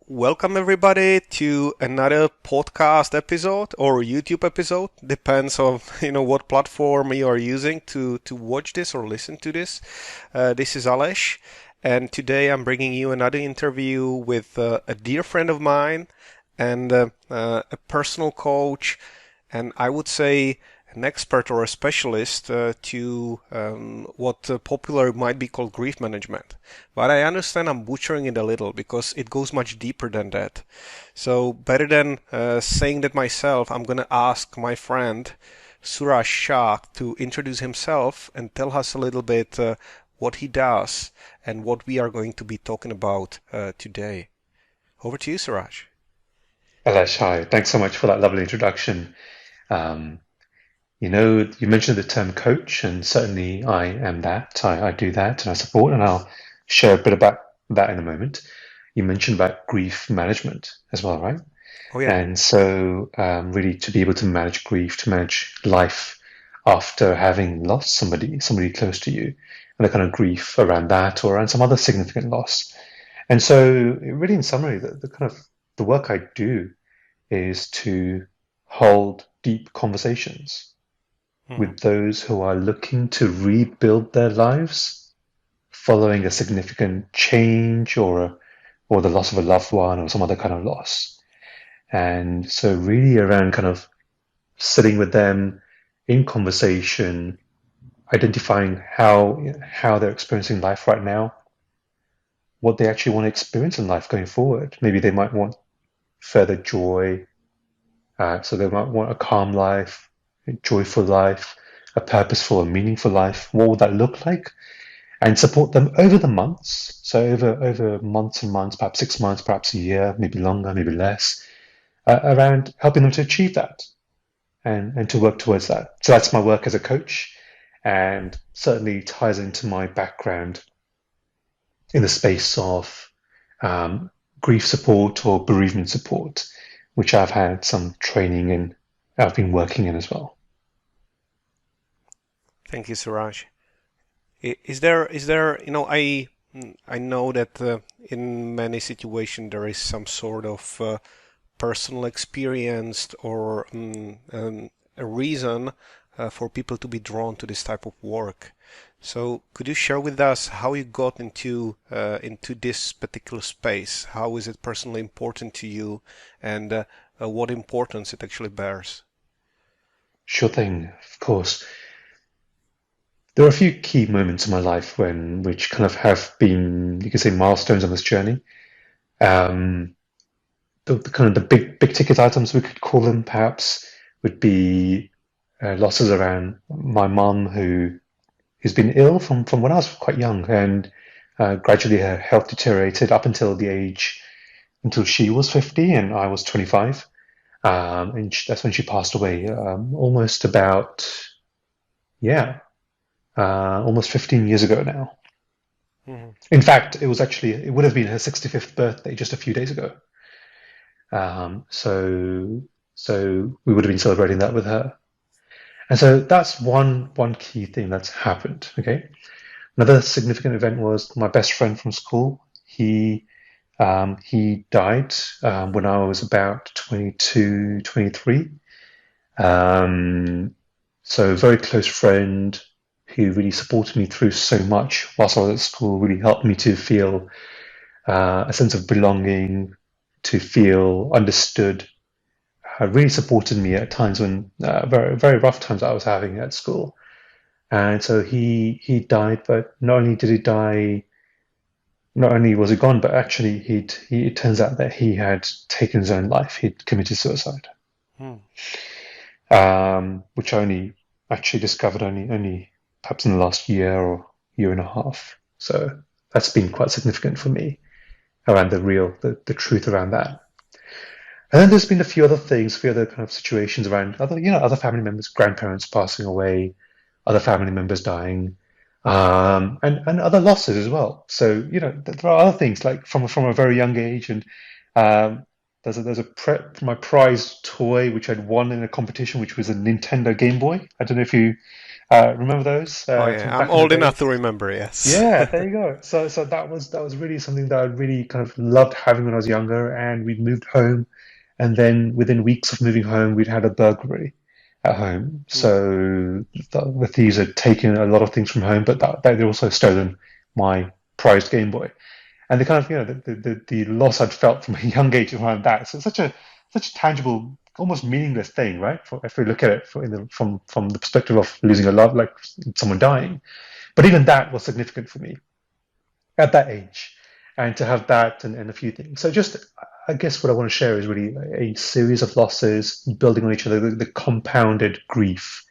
Welcome everybody to another podcast episode or YouTube episode. Depends on what platform you are using to watch this or listen to this. This is Alesh, and today I'm bringing you another interview with a dear friend of mine and a personal coach, and I would say an expert or a specialist to what popular might be called grief management. But I understand I'm butchering it a little because it goes much deeper than that. So better than saying that myself, I'm going to ask my friend Suraj Shah to introduce himself and tell us a little bit what he does and what we are going to be talking about today. Over to you, Suraj. Alesh, hi. Thanks so much for that lovely introduction. Um, you mentioned the term coach, and certainly I am that. I do that and I support, and I'll share a bit about that in a moment. You mentioned about grief management as well, right? Oh yeah. And so, really, to be able to manage grief, to manage life after having lost somebody close to you, and the kind of grief around that or around some other significant loss. And so, really, in summary, the kind of the work I do is to hold deep conversations Hmm. with those who are looking to rebuild their lives following a significant change or the loss of a loved one or some other kind of loss. And so really around kind of sitting with them in conversation, identifying how they're experiencing life right now, what they actually want to experience in life going forward. Maybe they might want further joy. So they might want a calm life, a joyful life, a purposeful and meaningful life. What would that look like? And support them over the months. So over months and months, perhaps 6 months, perhaps a year, maybe longer, maybe less, around helping them to achieve that and to work towards that. So that's my work as a coach and certainly ties into my background in the space of um, grief support or bereavement support, which I've had some training in, I've been working in as well. Thank you, Suraj. Is there, I know that in many situations there is some sort of personal experience or a reason for people to be drawn to this type of work. So could you share with us how you got into this particular space? How is it personally important to you, and what importance it actually bears? Sure thing, of course. There are a few key moments in my life which kind of have been, you could say, milestones on this journey. Um, the kind of the big ticket items we could call them perhaps would be losses around my mum who's been ill from when I was quite young, and gradually her health deteriorated up until she was 50 and I was 25. And that's when she passed away, almost about, yeah, almost 15 years ago now. Hmm. In fact, it would have been her 65th birthday just a few days ago. Um, so, so we would have been celebrating that with her. And so that's one key thing that's happened. Okay. Another significant event was my best friend from school. He died when I was about 22, 23. Um, so a very close friend who really supported me through so much whilst I was at school, really helped me to feel a sense of belonging, to feel understood. Really supported me at times when very rough times I was having at school. And so he died, but not only was he gone, but actually it turns out that he had taken his own life. He'd committed suicide, Hmm. which I only actually discovered only perhaps in the last year or year and a half. So that's been quite significant for me around the truth around that. And then there's been a few other things, a few other kind of situations around other family members, grandparents passing away, other family members dying, and other losses as well. So there are other things like from a very young age, and um, my prize toy which I'd won in a competition, which was a Nintendo Game Boy. I don't know if you Remember those Oh from yeah, I'm back in the old day? enough to remember. Yes. Yeah, there you go. So that was really something that I really kind of loved having when I was younger, and we moved home, and then within weeks of moving home, we'd had a burglary at home. Hmm. So the thieves had taken a lot of things from home, but they'd also stolen my prized Game Boy. And the kind of the loss I'd felt from a young age around that. So it's such a tangible, almost meaningless thing, right? If we look at it from the perspective of losing a love, like someone dying. But even that was significant for me at that age, and to have that and a few things. So just, I guess what I want to share is really a series of losses building on each other. The compounded grief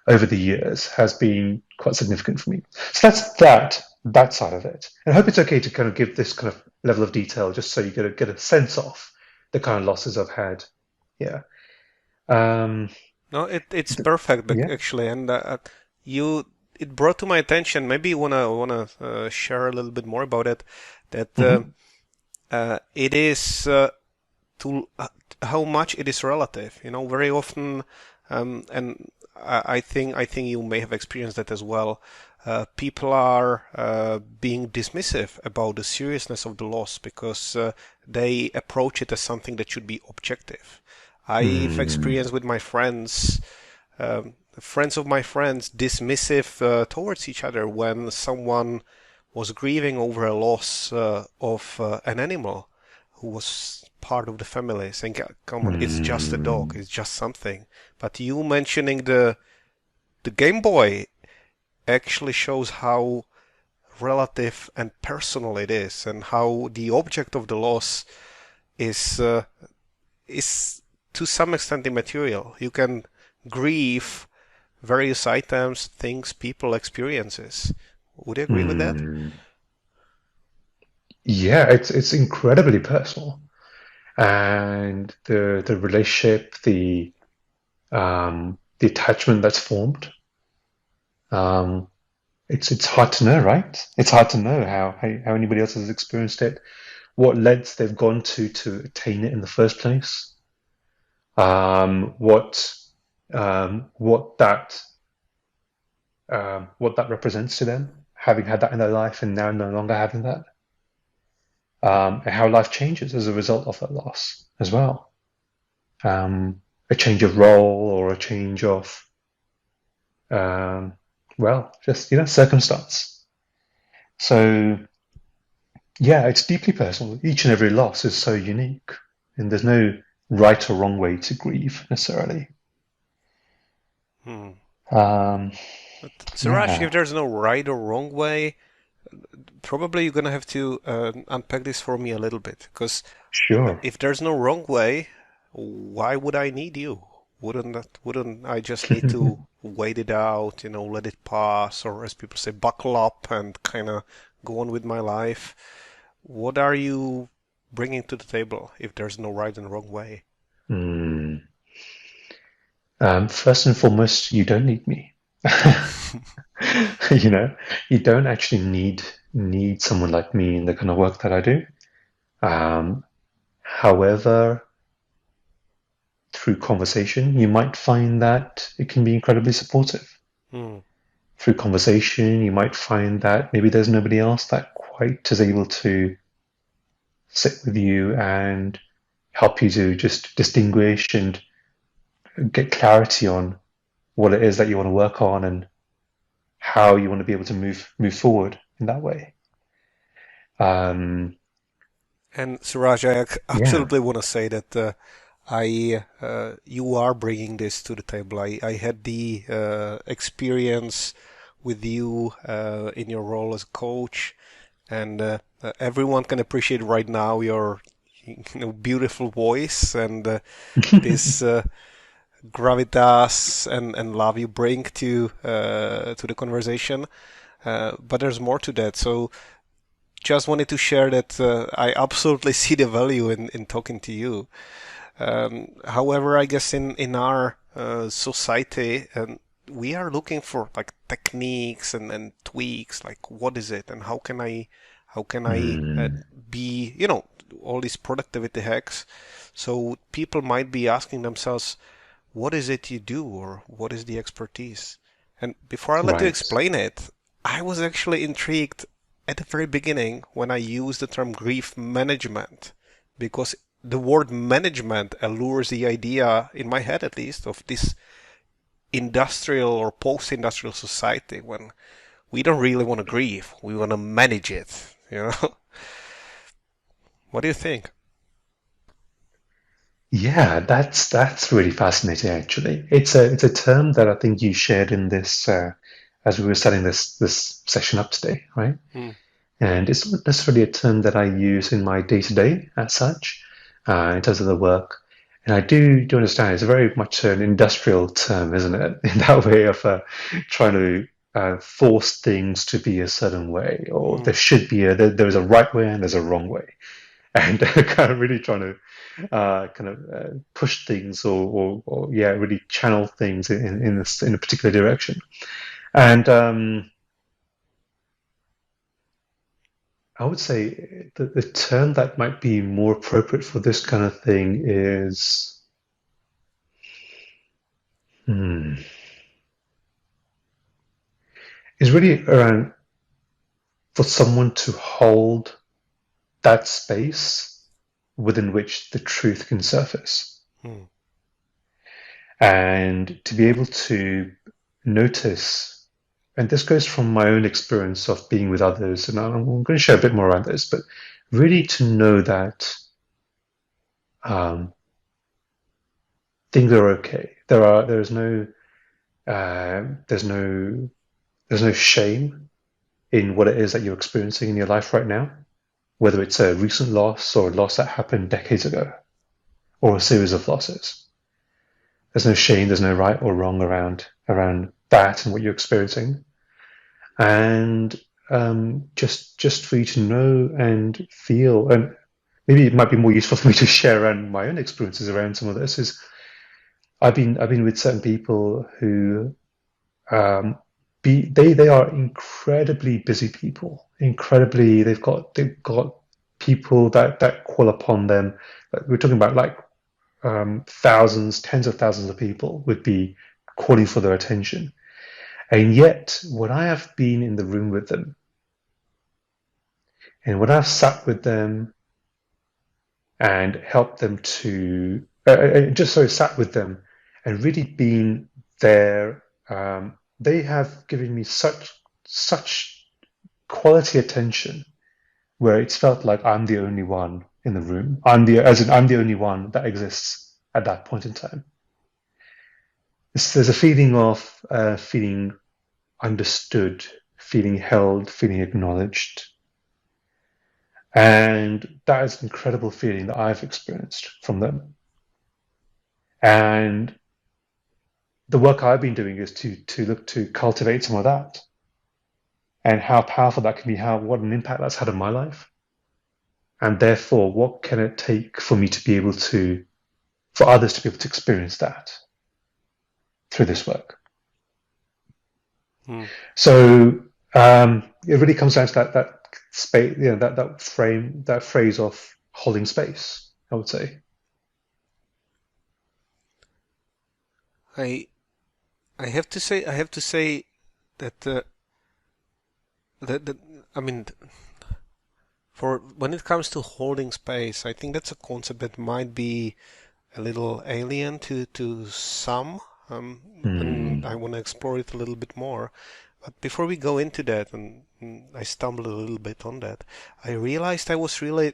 over the years has been quite significant for me. So that's that side of it. And I hope it's okay to kind of give this kind of level of detail, just so you get a sense of the kind of losses I've had. Yeah. Um, No, it's perfect yeah. actually, and you it brought to my attention. Maybe you wanna share a little bit more about it. That Hmm. it is to how much it is relative. Very often, and I think you may have experienced that as well. People are being dismissive about the seriousness of the loss because they approach it as something that should be objective. I've Mm, experienced with my friends, friends of my friends, dismissive towards each other when someone was grieving over a loss of an animal who was part of the family, saying, "Come on, it's just a dog, mm, it's just something." But you mentioning the Game Boy actually shows how relative and personal it is, and how the object of the loss is is to some extent immaterial. You can grieve various items, things, people, experiences. Would you agree with that? mm. Yeah, it's incredibly personal, and the relationship, the attachment that's formed. Um, it's hard to know, right? It's hard to know how anybody else has experienced it, what lengths they've gone to attain it in the first place, um, what what that represents to them, having had that in their life and now no longer having that, and how life changes as a result of that loss as well. A change of role or a change of um, just circumstance. So yeah, it's deeply personal. Each and every loss is so unique, and there's no right or wrong way to grieve necessarily. Hmm. Um, But Suraj, yeah, if there's no right or wrong way, probably you're gonna have to unpack this for me a little bit. Because sure. if there's no wrong way, why would I need you? Wouldn't I just need to wait it out, let it pass, or as people say, buckle up and kind of go on with my life? What are you bringing to the table if there's no right and wrong way? Mm. First and foremost, you don't need me. you know, you don't actually need someone like me in the kind of work that I do. Um, However, through conversation, you might find that it can be incredibly supportive. Hmm. Through conversation, you might find that maybe there's nobody else that quite is able to sit with you and help you to just distinguish and get clarity on what it is that you want to work on and how you want to be able to move forward in that way. Um, And Suraj, I yeah, absolutely want to say that I you are bringing this to the table. I had the experience with you in your role as a coach, and everyone can appreciate right now your beautiful voice and this gravitas and love you bring to the conversation. But there's more to that. So just wanted to share that I absolutely see the value in talking to you. However, I guess in our society, we are looking for like techniques and tweaks, like what is it and how can I mm, be, all these productivity hacks. So people might be asking themselves, what is it you do or what is the expertise? And before I let you Right. explain it, I was actually intrigued at the very beginning when I used the term grief management, because the word management allures the idea, in my head at least, of this industrial or post-industrial society when we don't really want to grieve. We want to manage it, you know? What do you think? Yeah, that's really fascinating. Actually, it's a term that I think you shared in this as we were setting this session up today, right? Hmm. And it's not necessarily a term that I use in my day to day as such, in terms of the work. And I do understand it's very much an industrial term, isn't it? In that way of trying to force things to be a certain way, or Hmm. there's a right way and there's a wrong way, and kind of really trying to push things or yeah, really channel things in a particular direction. And I would say the term that might be more appropriate for this kind of thing hmm, is really around for someone to hold that space within which the truth can surface, Hmm. and to be able to notice. And this goes from my own experience of being with others, and I'm going to share a bit more around this, but really to know that um, things are okay. There's no shame in what it is that you're experiencing in your life right now, whether it's a recent loss or a loss that happened decades ago, or a series of losses. There's no shame, there's no right or wrong around that and what you're experiencing, and just for you to know and feel, and maybe it might be more useful for me to share around my own experiences around some of this. Is I've been with certain people who they are incredibly busy people. Incredibly, they've got people that call upon them. Like, we're talking about like thousands, tens of thousands of people would be calling for their attention. And yet, when I have been in the room with them, and when I've sat with them and helped them to just so sat with them and really been there, they have given me such quality attention where it's felt like I'm the only one in the room. I'm the only one that exists at that point in time. There's a feeling of feeling understood, feeling held, feeling acknowledged. And that is an incredible feeling that I've experienced from them. And the work I've been doing is to look to cultivate some of that, and how powerful that can be, how what an impact that's had on my life. And therefore, what can it take for me to be able to, for others to be able to experience that through this work? Hmm. So it really comes down to that space, that phrase of holding space, I would say. I I have to say that that I mean, for when it comes to holding space, I think that's a concept that might be a little alien to some, and Hmm. I want to explore it a little bit more. But before we go into that, and I stumbled a little bit on that, I realized I was really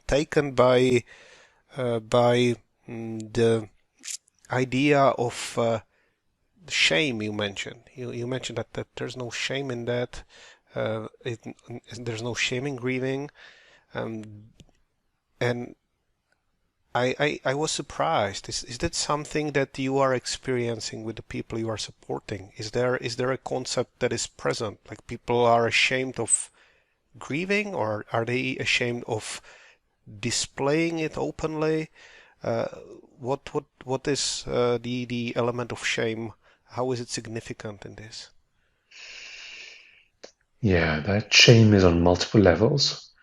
taken by the idea of shame you mentioned. You mentioned that there's no shame in that. It, there's no shame in grieving, um, and I was surprised. Is that something that you are experiencing with the people you are supporting? Is there a concept that is present? Like people are ashamed of grieving, or are they ashamed of displaying it openly? Uh, what is the element of shame? How is it significant in this? Yeah, that shame is on multiple levels.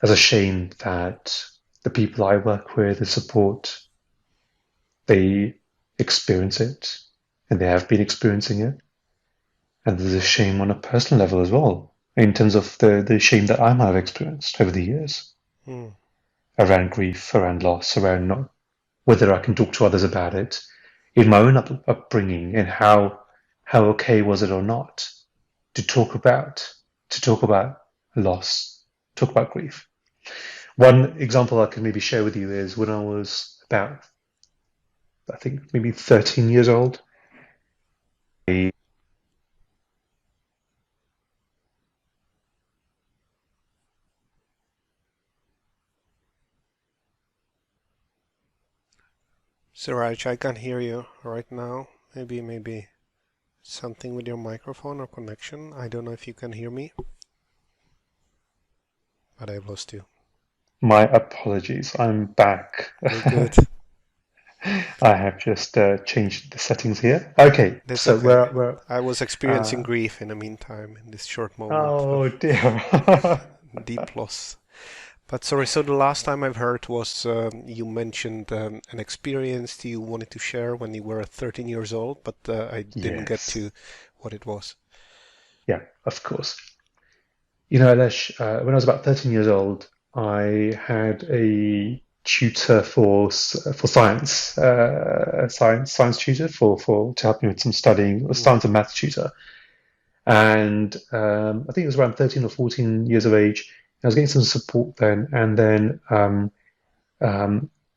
There's a shame that the people I work with and support, they experience it, and they have been experiencing it. And there's a shame on a personal level as well, in terms of the shame that I might have experienced over the years Mm. around grief, around loss, around not whether I can talk to others about it in my own upbringing, and how okay was it or not to talk about to talk about loss, talk about grief. One example I can maybe share with you is when I was about, I think, maybe 13 years old. I, Suraj, I can't hear you right now. Maybe something with your microphone or connection. I don't know if you can hear me, but I've lost you. my apologies, I'm back. You're good. I have just changed the settings here. Okay, That's so okay. we're I was experiencing uh, grief in the meantime, in this short moment oh of dear. deep loss. But sorry, so the last time I've heard was you mentioned an experience you wanted to share when you were 13 years old, but I didn't get Yes, to what it was. yeah, of course. You know, Alesh, when I was about 13 years old, I had a tutor for science, science tutor for to help me with some studying, a Mm. science and maths tutor. And I think it was around 13 or 14 years of age. I was getting some support then, and then um,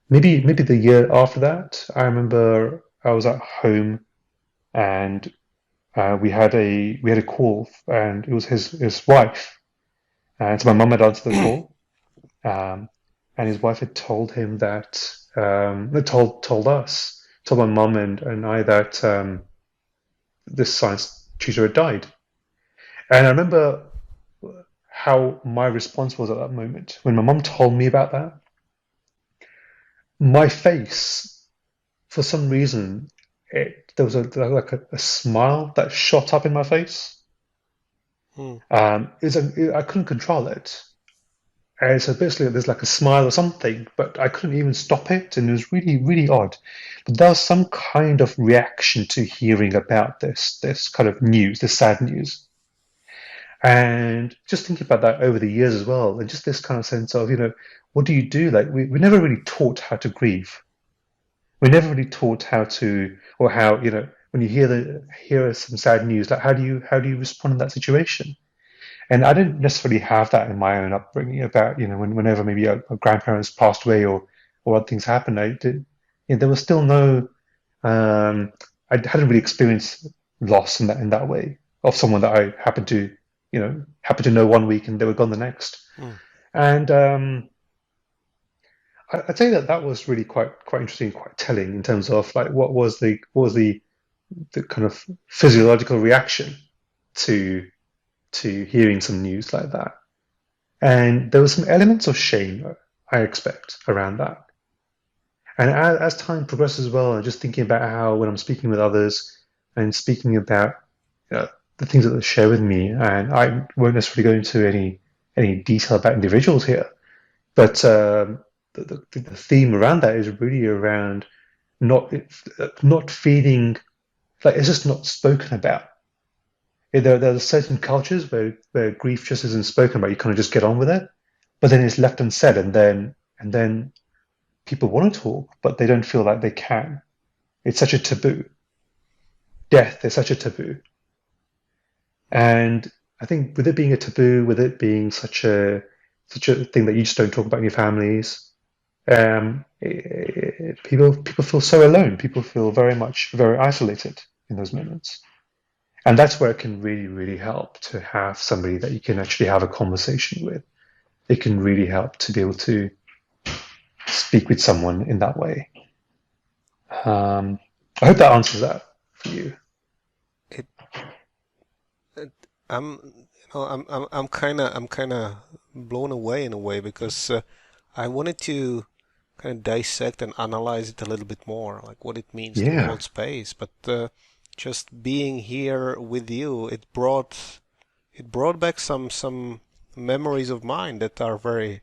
maybe the year after that, I remember I was at home and we had a call, and it was his wife, and so my mum had answered the call, um, and his wife had told him that told my mum and I that this science tutor had died, and I remember how my response was at that moment when my mum told me about that. My face, for some reason, there was a smile that shot up in my face. Mm. I couldn't control it. And so basically, there's like a smile or something, but I couldn't even stop it, and it was really, really odd. But there was some kind of reaction to hearing about this kind of news, this sad news, and just thinking about that over the years as well, and just this kind of sense of, what do you do? Like we never really taught how to grieve. We never really taught how to, or how, when you hear some sad news, like how do you respond in that situation? And I didn't necessarily have that in my own upbringing about, whenever maybe a grandparents passed away or other things happened, I did, there was still no, I hadn't really experienced loss in that way of someone that I happened to know one week and they were gone the next. Mm. And I'd say that was really quite interesting, quite telling in terms of like what was the kind of physiological reaction to hearing some news like that. And there was some elements of shame, I expect, around that. And as time progresses as well, and just thinking about how when I'm speaking with others and speaking about the things that they share with me, and I won't necessarily go into any detail about individuals here, but the theme around that is really around not feeling like it's just not spoken about. There are certain cultures where grief just isn't spoken about. You kind of just get on with it, but then it's left unsaid, and then people want to talk, but they don't feel like they can. It's such a taboo. Death is such a taboo, and I think with it being a taboo, with it being such a thing that you just don't talk about in your families, people feel so alone. People feel very isolated in those moments. And that's where it can really, really help to have somebody that you can actually have a conversation with. It can really help to be able to speak with someone in that way. Um, I hope that answers that for you. It, it I'm kind of blown away in a way because I wanted to kind of dissect and analyze it a little bit more, like what it means to Yeah, hold space. But just being here with you, it brought back some memories of mine that are very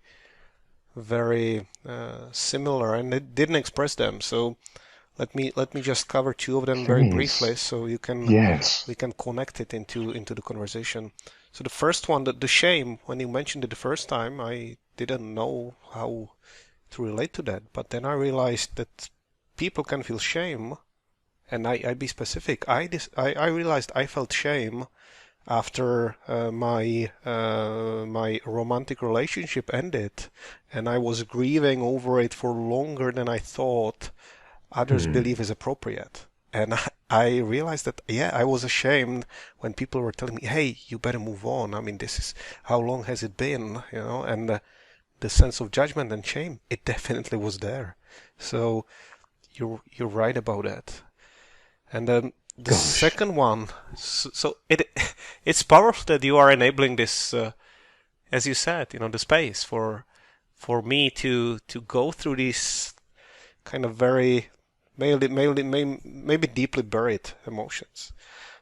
similar, and it didn't express them. So Let me just cover two of them very briefly, Please. so you can Yes. we can connect it into the conversation. So the first one, the shame, when you mentioned it the first time, I didn't know how to relate to that, but then I realized that people can feel shame, and I be specific. I realized I felt shame after my romantic relationship ended, and I was grieving over it for longer than I thought others Hmm. believe is appropriate. And I realized that, yeah, I was ashamed when people were telling me, hey, you better move on. I mean, this is, how long has it been, and the sense of judgment and shame, it definitely was there. So you're right about that. And the Gosh. second one, so it's powerful that you are enabling this, as you said, the space for me to go through these kind of very maybe deeply buried emotions.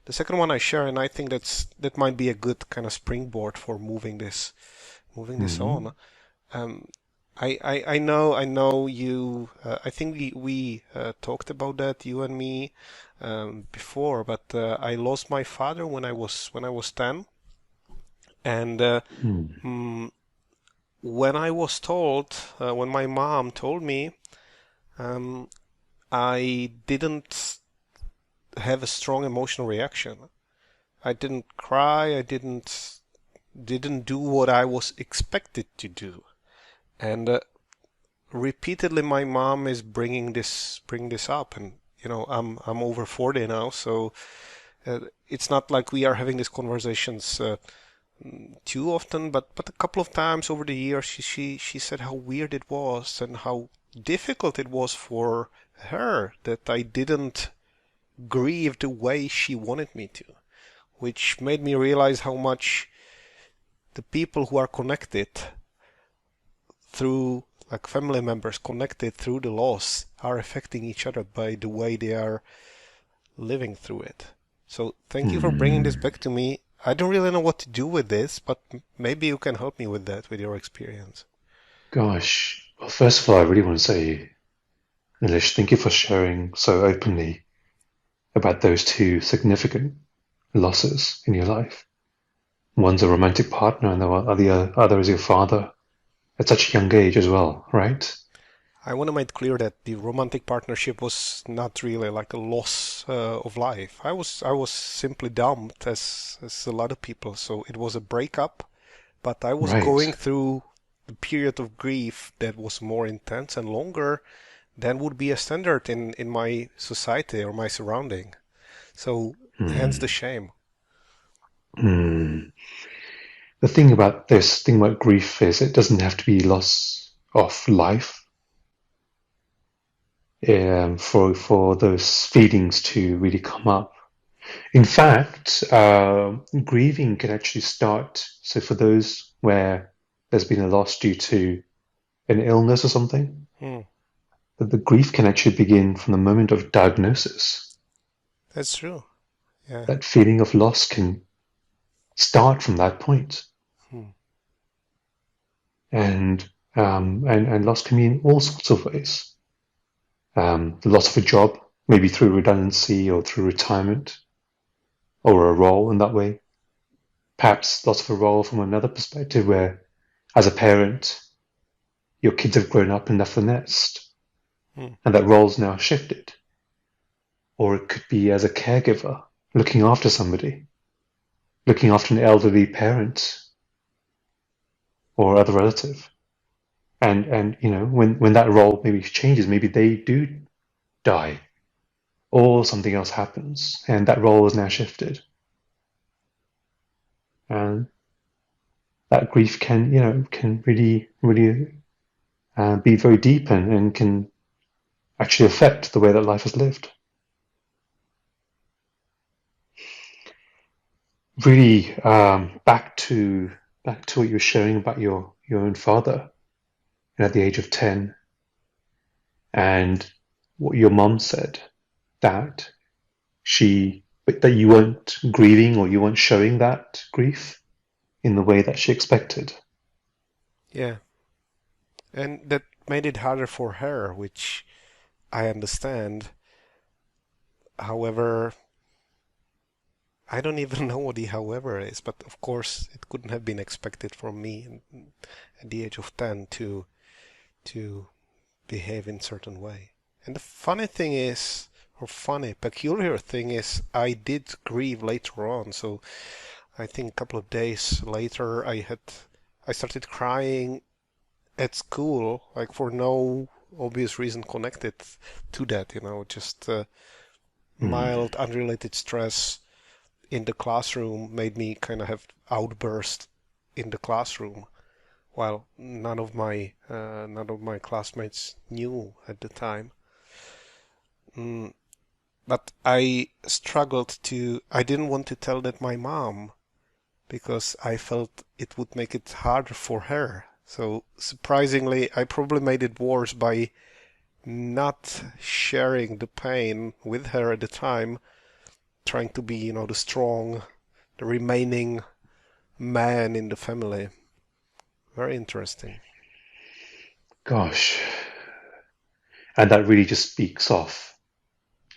The second one I share, and I think that might be a good kind of springboard for moving this Hmm. on. Um, I know you. I think we talked about that, you and me, before. But I lost my father when I was 10, and Hmm. mm, when I was told, when my mom told me, um, I didn't have a strong emotional reaction. I didn't cry. I didn't do what I was expected to do, and repeatedly my mom is bringing this up, and I'm over 40 now, so it's not like we are having these conversations too often, but a couple of times over the years she said how weird it was and how difficult it was for her that I didn't grieve the way she wanted me to, which made me realize how much the people who are connected through, like family members connected through the loss, are affecting each other by the way they are living through it. So thank you for bringing this Hmm. back to me. I don't really know what to do with this, but maybe you can help me with that, with your experience. Gosh. Well, first of all, I really want to say, Nilesh, thank you for sharing so openly about those two significant losses in your life. One's a romantic partner, and the other is your father at such a young age as well, right? I want to make clear that the romantic partnership was not really like a loss of life. I was simply dumped as a lot of people, so it was a breakup, but I was Right. going through a period of grief that was more intense and longer than would be a standard in my society or my surrounding. So hence the Hmm. shame. Hmm. The thing about grief is it doesn't have to be loss of life for those feelings to really come up. In fact, grieving can actually start. So for those where there's been a loss due to an illness or something, Hmm, the grief can actually begin from the moment of diagnosis. that's true. Yeah. That feeling of loss can start from that point, Hmm, and loss can mean all sorts of ways. The loss of a job, maybe through redundancy or through retirement, or a role in that way. Perhaps loss of a role from another perspective, where as a parent, your kids have grown up and left the nest, hmm, and that role's now shifted. Or it could be as a caregiver, looking after somebody, looking after an elderly parent or other relative. And when that role maybe changes, maybe they do die or something else happens, and that role is now shifted. And that grief can really be very deep, and can actually affect the way that life is lived. Really, back to what you were sharing about your own father, and at the age of 10, and what your mom said, that that you weren't grieving, or you weren't showing that grief in the way that she expected. yeah. And that made it harder for her, which I understand. However, I don't even know what the however is, but of course it couldn't have been expected from me at the age of 10 to behave in certain way. And the funny thing is, or funny, peculiar thing is, I did grieve later on. So I think a couple of days later, I started crying at school, like for no obvious reason connected to that, just Mm. mild unrelated stress in the classroom made me kind of have outburst in the classroom, while none of my classmates knew at the time. Mm, but I didn't want to tell that my mom because I felt it would make it harder for her. So surprisingly, I probably made it worse by not sharing the pain with her at the time, trying to be, the remaining man in the family. Very interesting. Gosh, and that really just speaks of.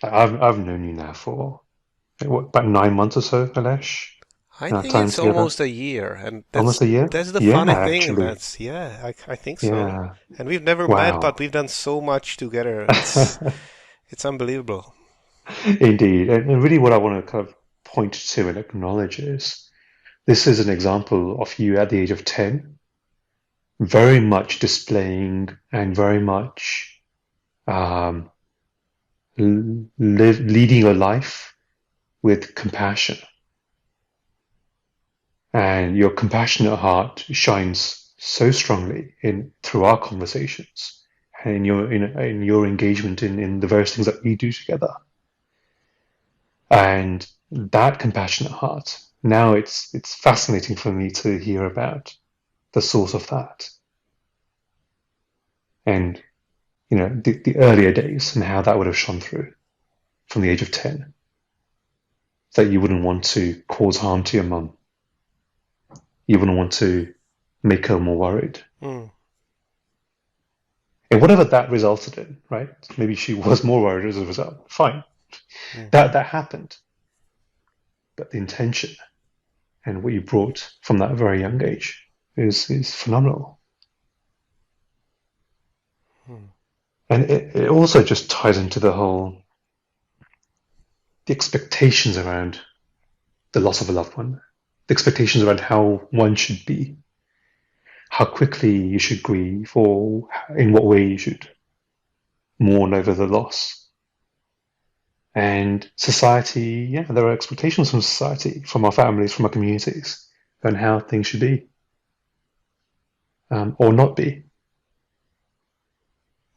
Like, I've known you now for like, what, about 9 months or so, Alesh, I in our think time it's together. almost a year, and Almost that's a year. that's the Yeah, funny thing. actually. I think so. Yeah. And we've never met, but Wow. we've done so much together. It's unbelievable. Indeed. And really, what I want to kind of point to and acknowledge is this is an example of you at the age of 10, very much displaying and very much um, leading your life with compassion. And your compassionate heart shines so strongly in through our conversations and in your engagement in the various things that we do together. And that compassionate heart, now it's fascinating for me to hear about the source of that and the earlier days and how that would have shone through from the age of 10, that you wouldn't want to cause harm to your mum, you wouldn't want to make her more worried. Mm, And whatever that resulted in, right? Maybe she was more worried as a result. Fine. mm, That happened. But the intention and what you brought from that very young age is phenomenal. mm, And it also just ties into the expectations around the loss of a loved one, the expectations around how one should be, how quickly you should grieve, or in what way you should mourn over the loss. And society, yeah, there are expectations from society, from our families, from our communities, on how things should be or not be.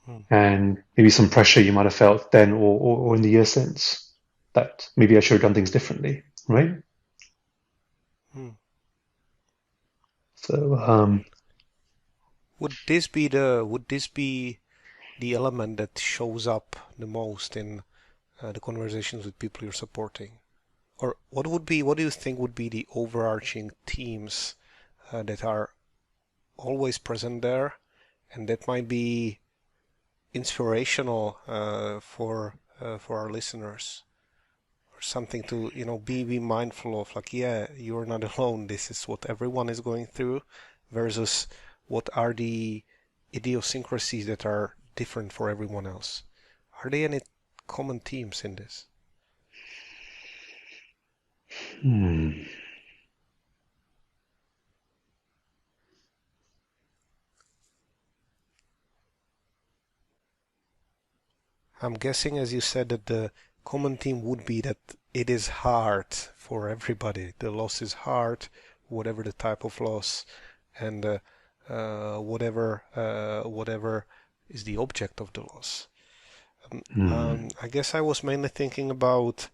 mm, And maybe some pressure you might have felt then or in the years since that maybe I should have done things differently, right? mm. So, Would this be the element that shows up the most in the conversations with people you're supporting? Or what do you think would be the overarching themes that are always present there and that might be inspirational for our listeners, or something to be mindful of, like, yeah, you're not alone, this is what everyone is going through, versus what are the idiosyncrasies that are different for everyone else? Are there any common themes in this? hmm, I'm guessing, as you said, that the common theme would be that it is hard for everybody. The loss is hard, whatever the type of loss, and whatever is the object of the loss. hmm, I guess I was mainly thinking about,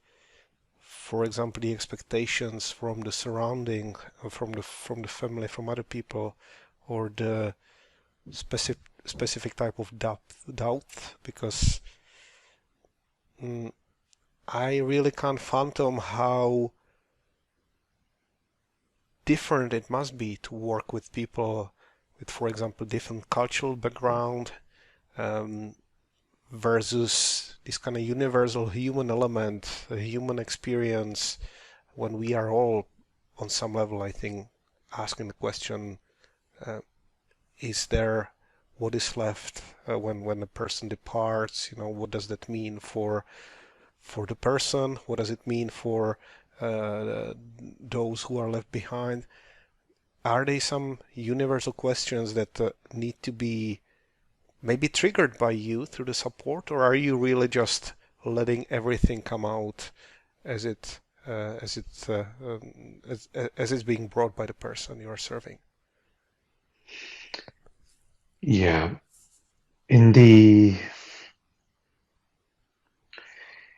for example, the expectations from the surrounding, from the family, from other people, or the specific type of doubt, because mm, I really can't fathom how different it must be to work with people with, for example, different cultural background, um, versus this kind of universal human element, a human experience, when we are all on some level, I think, asking the question, uh, is there what is left when a person departs? What does that mean for the person? What does it mean for those who are left behind? Are they some universal questions that need to be maybe triggered by you through the support, or are you really just letting everything come out as it as it's being brought by the person you are serving? Yeah. In the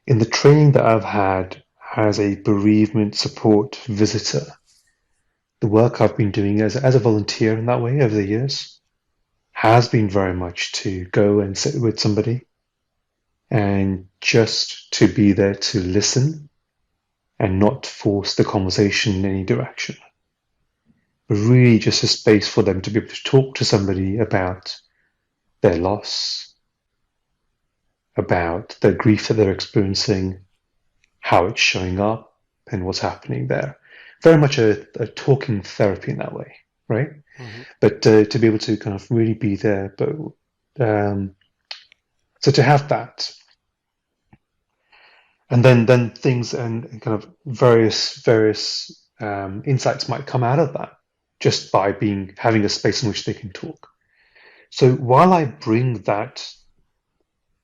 in the training that I've had as a bereavement support visitor, the work I've been doing as a volunteer in that way over the years has been very much to go and sit with somebody and just to be there to listen and not force the conversation in any direction, but really just a space for them to be able to talk to somebody about their loss, about the grief that they're experiencing, how it's showing up, and what's happening there. Very much a talking therapy in that way, right? Hmm. But to be able to kind of really be there, but um, so to have that, and then things and kind of various insights might come out of that just by being having a space in which they can talk. So while I bring that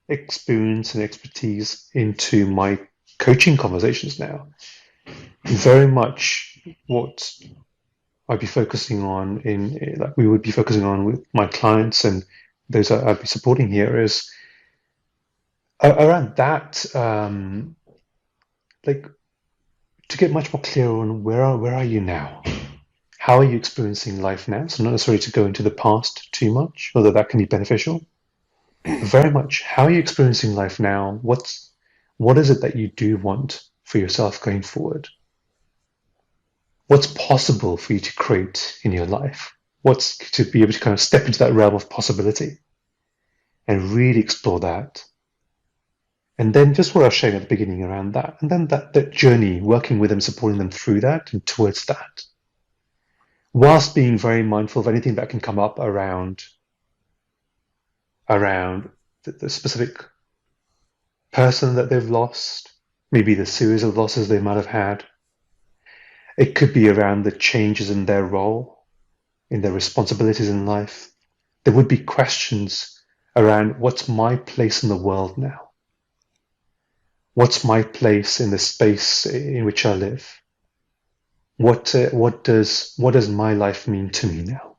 experience and expertise into my coaching conversations now, very much what I'd be focusing on like we would be focusing on with my clients and those I'd be supporting here is around that, like to get much more clear on where are you now? How are you experiencing life now? So not necessarily to go into the past too much, although that can be beneficial. But very much, how are you experiencing life now? What is it that you do want for yourself going forward? What's possible for you to create in your life? What's to be able to kind of step into that realm of possibility and really explore that. And then just what I was sharing at the beginning around that, and then that journey, working with them, supporting them through that and towards that, whilst being very mindful of anything that can come up around the specific person that they've lost, maybe the series of losses they might have had. It could be around the changes in their role, in their responsibilities in life. There would be questions around what's my place in the world now? What's my place in the space in which I live? What does my life mean to me now?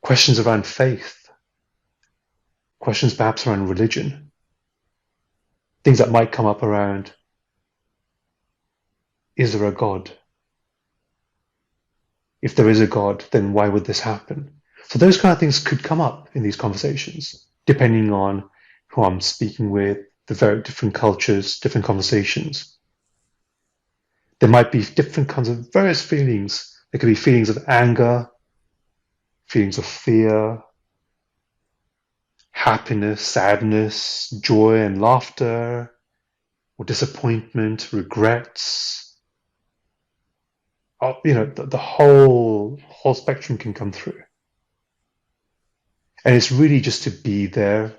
Questions around faith, questions perhaps around religion, things that might come up around, is there a God? If there is a God, then why would this happen? So those kind of things could come up in these conversations, depending on who I'm speaking with, the very different cultures, different conversations. There might be different kinds of various feelings. There could be feelings of anger, feelings of fear, happiness, sadness, joy and laughter, or disappointment, regrets. The whole spectrum can come through. And it's really just to be there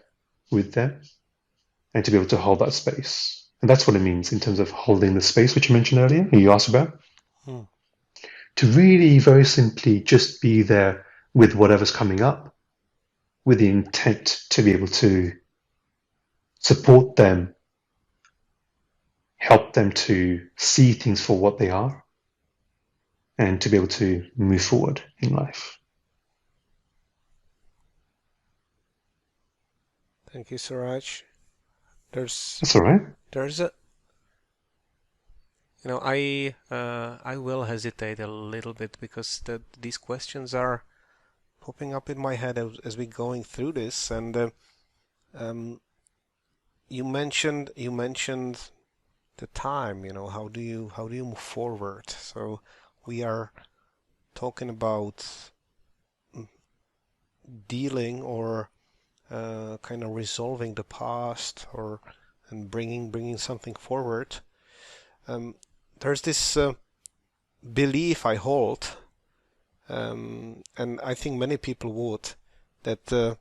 with them and to be able to hold that space. And that's what it means in terms of holding the space, which you mentioned earlier, you asked about. Hmm. To really very simply just be there with whatever's coming up, with the intent to be able to support them, help them to see things for what they are, and to be able to move forward in life. Thank you, Suraj. There's That's all right. there's a I will hesitate a little bit because these questions are popping up in my head as we're going through this, and um, you mentioned the time. How do you move forward? So we are talking about dealing or kind of resolving the past or and bringing something forward. Um, there's this belief I hold, and I think many people would, that to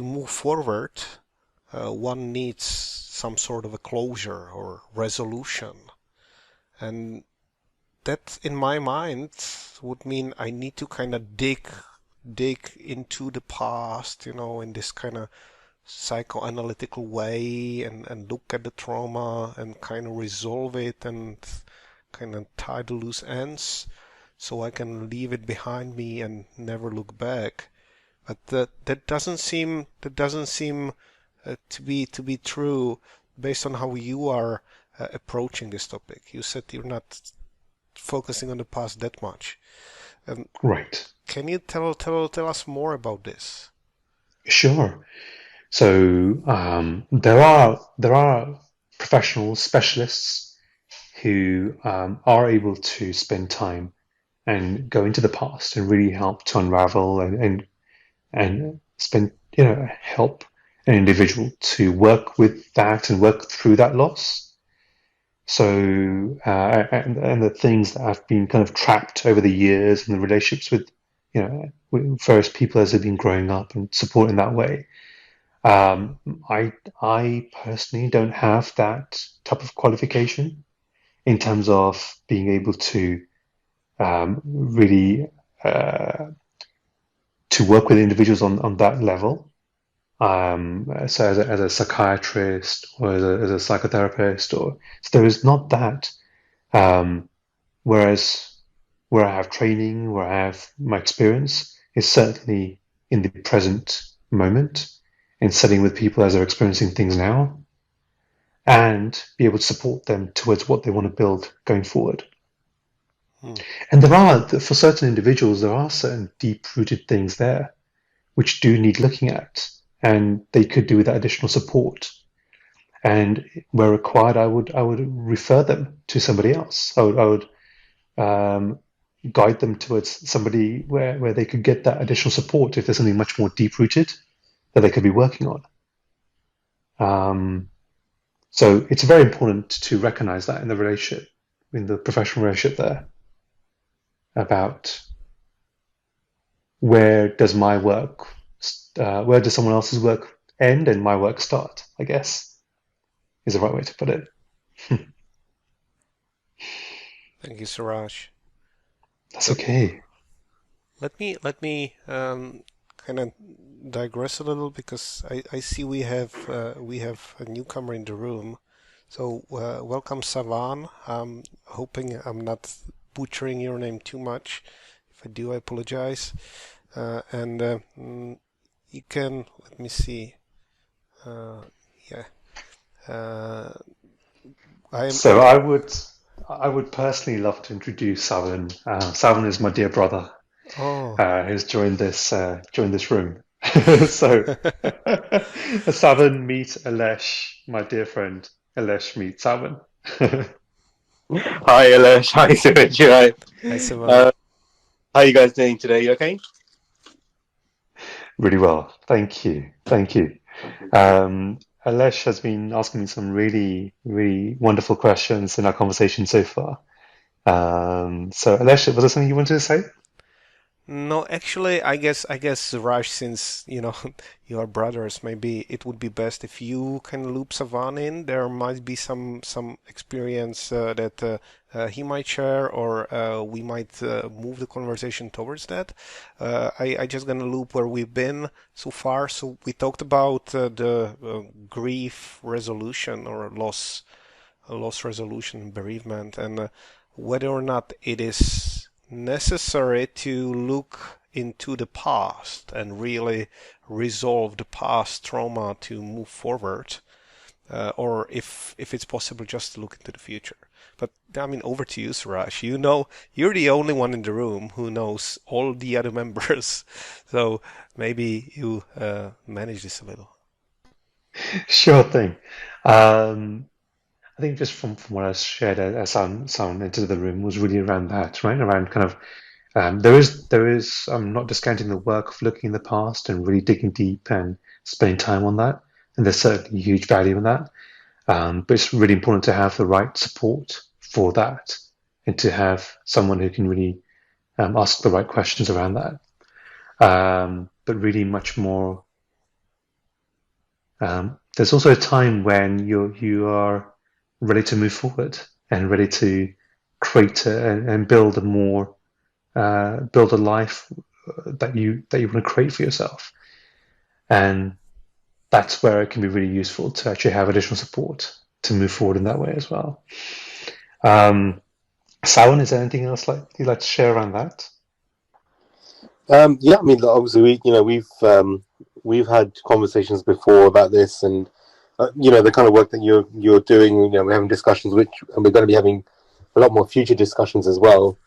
move forward, one needs some sort of a closure or resolution, and that, in my mind, would mean I need to kind of dig into the past, in this kind of psychoanalytical way and look at the trauma and kind of resolve it and kind of tie the loose ends so I can leave it behind me and never look back. But that doesn't seem to be true based on how you are approaching this topic. You said you're not focusing on the past that much. Um, Right. can you tell us more about this? Sure. So there are professional specialists who are able to spend time and go into the past and really help to unravel and spend help an individual to work with that and work through that loss. So and the things that have been kind of trapped over the years and the relationships with various people as they've been growing up and support in that way. Um, I personally don't have that type of qualification in terms of being able to really to work with individuals on that level. So as a psychiatrist or as a psychotherapist, or so there is not that. Um, whereas where I have training, where I have my experience, is certainly in the present moment, in sitting with people as they're experiencing things now, and be able to support them towards what they want to build going forward. Hmm. And for certain individuals, there are certain deep-rooted things there which do need looking at, and they could do with that additional support. And where required, I would refer them to somebody else. I would um, guide them towards somebody where they could get that additional support if there's something much more deep-rooted that they could be working on. Um, so it's very important to recognize that in the relationship, in the professional relationship there, about where does my work, where does someone else's work end and my work start, I guess, is the right way to put it. Thank you, Suraj. That's So okay. let me kind of digress a little because I see we have a newcomer in the room. So welcome, Savan. I'm hoping I'm not butchering your name too much. If I do, I apologize. And you can let me see. Uh, yeah. Uh, So I'm. I would personally love to introduce Savan. Savan is my dear brother Oh. who's joined this room. So Savan meet Alesh, my dear friend. Alesh meet Savan. Hi, Alesh. Hi, Suraj. You right? Hi, Savan. Uh, how you guys doing today? You okay? Really well, thank you, thank you. Alesh has been asking me some really, really wonderful questions in our conversation so far. So Alesh, was there something you wanted to say? No, actually, I guess Raj, since you are brothers, maybe it would be best if you can loop Savan in. There might be some experience that he might share, or we might move the conversation towards that. I just gonna loop where we've been so far. So we talked about the grief resolution or loss resolution, bereavement, and whether or not it is necessary to look into the past and really resolve the past trauma to move forward, or if it's possible just to look into the future. But I mean, over to you, Suraj. You're the only one in the room who knows all the other members, so maybe you manage this a little. Sure thing. Um, I think just from what I shared as sound into the room was really around that, right? Around kind of There is. I'm not discounting the work of looking in the past and really digging deep and spending time on that. And there's certainly huge value in that. But it's really important to have the right support for that and to have someone who can really ask the right questions around that. But really, much more. There's also a time when you are ready to move forward and ready to create and build a more build a life that you want to create for yourself, and that's where it can be really useful to actually have additional support to move forward in that way as well. Sawan, is there anything else you'd like to share around that? Yeah, I mean, obviously, we've had conversations before about this, and the kind of work that you're doing. We're having discussions, and we're going to be having a lot more future discussions as well.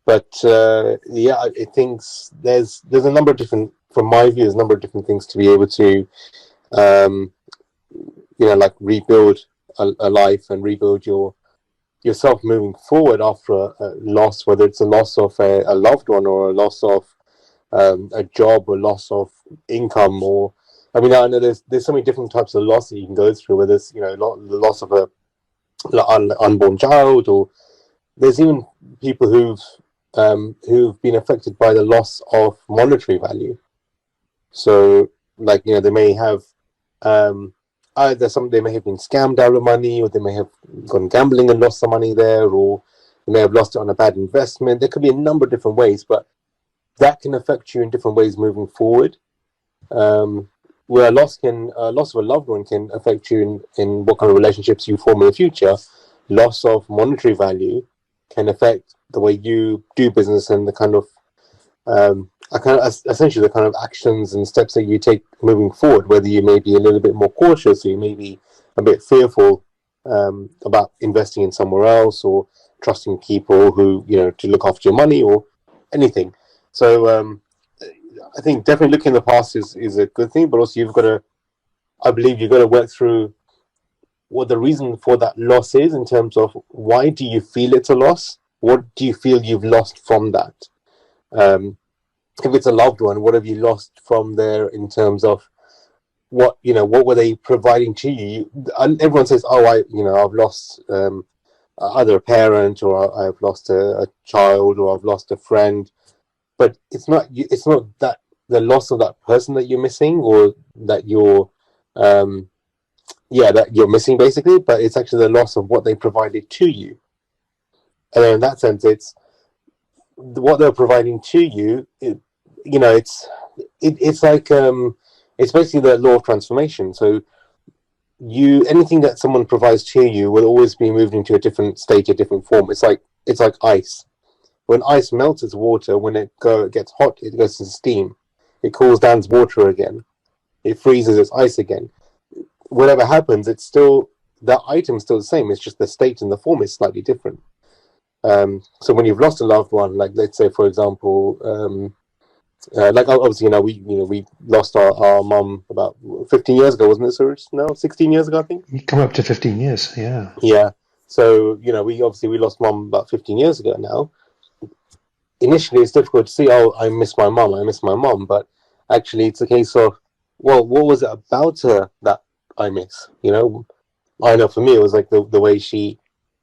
But yeah, I think there's a number of different, from my view, there's a number of different things to be able to, like rebuild a life and rebuild yourself moving forward after a loss, whether it's a loss of a loved one or a loss of a job or loss of income, or I mean, I know there's so many different types of loss that you can go through, whether it's the loss of a unborn child, or there's even people who've been affected by the loss of monetary value. So, like, they may have they may have been scammed out of money, or they may have gone gambling and lost some money there, or they may have lost it on a bad investment. There could be a number of different ways, but that can affect you in different ways moving forward. Where a loss of a loved one can affect you in what kind of relationships you form in the future. Loss of monetary value can affect the way you do business and the kind of essentially the kind of actions and steps that you take moving forward, whether you may be a little bit more cautious, or you may be a bit fearful about investing in somewhere else, or trusting people who, to look after your money, or anything. So I think definitely looking in the past is a good thing, but also I believe you've got to work through what the reason for that loss is, in terms of why do you feel it's a loss? What do you feel you've lost from that? If it's a loved one, what have you lost from there in terms of what were they providing to you? And everyone says, "Oh, I've lost either a parent, or I've lost a child, or I've lost a friend." But it's not that the loss of that person that you're missing, or that you're that you're missing, basically. But it's actually the loss of what they provided to you. And in that sense, it's what they're providing to you. It's like it's basically the law of transformation. So anything that someone provides to you will always be moved into a different state, a different form. It's like ice. When ice melts its water, when it gets hot, it goes to steam. It cools down as water again. It freezes as ice again. Whatever happens, it's still, that item's still the same. It's just the state and the form is slightly different. So when you've lost a loved one, like, let's say, for example, like, obviously, we lost our mum about 15 years ago, wasn't it, Suraj? No, 16 years ago, I think. You come up to 15 years, yeah. Yeah. So we lost mum about 15 years ago now. Initially, it's difficult to see, oh, I miss my mum, but actually it's a case of, well, what was it about her that I miss? I know for me, it was like the way she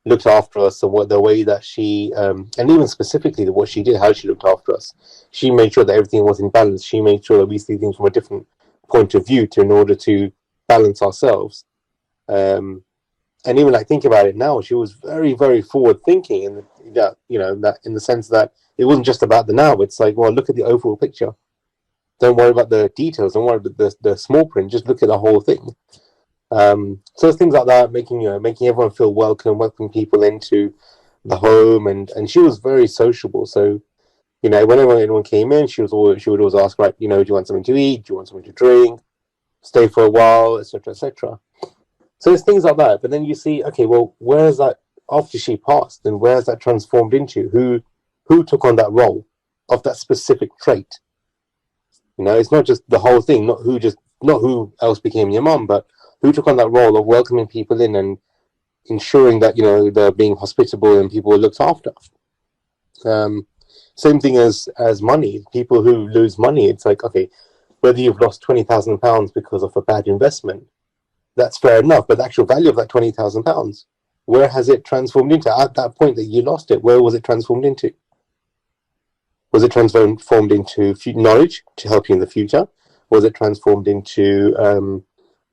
looked after us, and the way that she, and even specifically what she did, how she looked after us. She made sure that everything was in balance. She made sure that we see things from a different point of view in order to balance ourselves. And even like, think about it now, she was very, very forward thinking, and that in the sense that it wasn't just about the now. It's like, well, look at the overall picture. Don't worry about the details. Don't worry about the small print. Just look at the whole thing. So things like that, making everyone feel welcoming people into the home, and she was very sociable. So whenever anyone came in, she would always ask, right, do you want something to eat? Do you want something to drink? Stay for a while, etc., etc. So it's things like that. But then you see, okay, well, where is that after she passed, and where has that transformed into? Who took on that role of that specific trait? It's not just the whole thing, not who else became your mom, but who took on that role of welcoming people in and ensuring that they're being hospitable and people were looked after. Same thing as money. People who lose money, it's like, okay, whether you've lost £20,000 because of a bad investment, that's fair enough. But the actual value of that £20,000, where has it transformed into? At that point that you lost it, where was it transformed into? Was it transformed into knowledge to help you in the future? Was it transformed into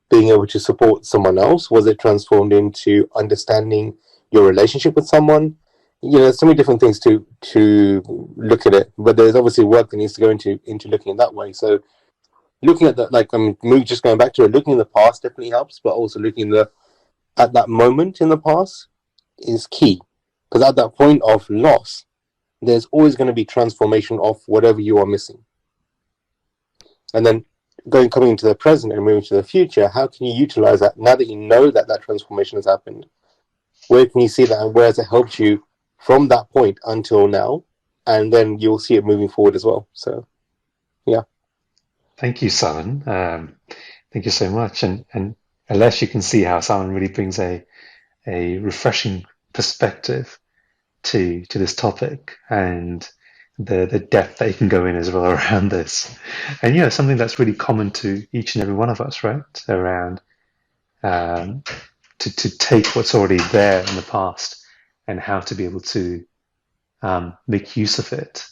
being able to support someone else? Was it transformed into understanding your relationship with someone? There's so many different things to look at it, but there's obviously work that needs to go into looking at that way. So looking at that, like just going back to it, looking in the past definitely helps, but also looking at that moment in the past is key, because at that point of loss, there's always going to be transformation of whatever you are missing. And then coming into the present and moving to the future, how can you utilize that now that you know that transformation has happened? Where can you see that, and where has it helped you from that point until now? And then you'll see it moving forward as well. So, yeah. Thank you, Simon. Thank you so much. And unless you can see how Simon really brings a refreshing perspective to this topic, and the depth that you can go in as well around this. And something that's really common to each and every one of us, right? Around to take what's already there in the past and how to be able to make use of it,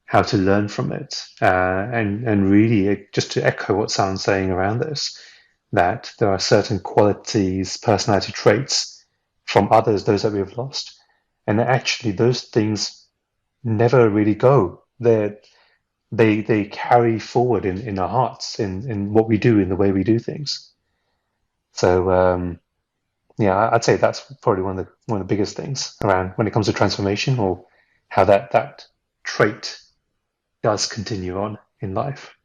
how to learn from it, and really just to echo what Simon's saying around this, that there are certain qualities, personality traits from others, those that we have lost, and actually those things never really go. They carry forward in our hearts, in what we do, in the way we do things. So I'd say that's probably one of the biggest things around when it comes to transformation, or how that trait does continue on in life.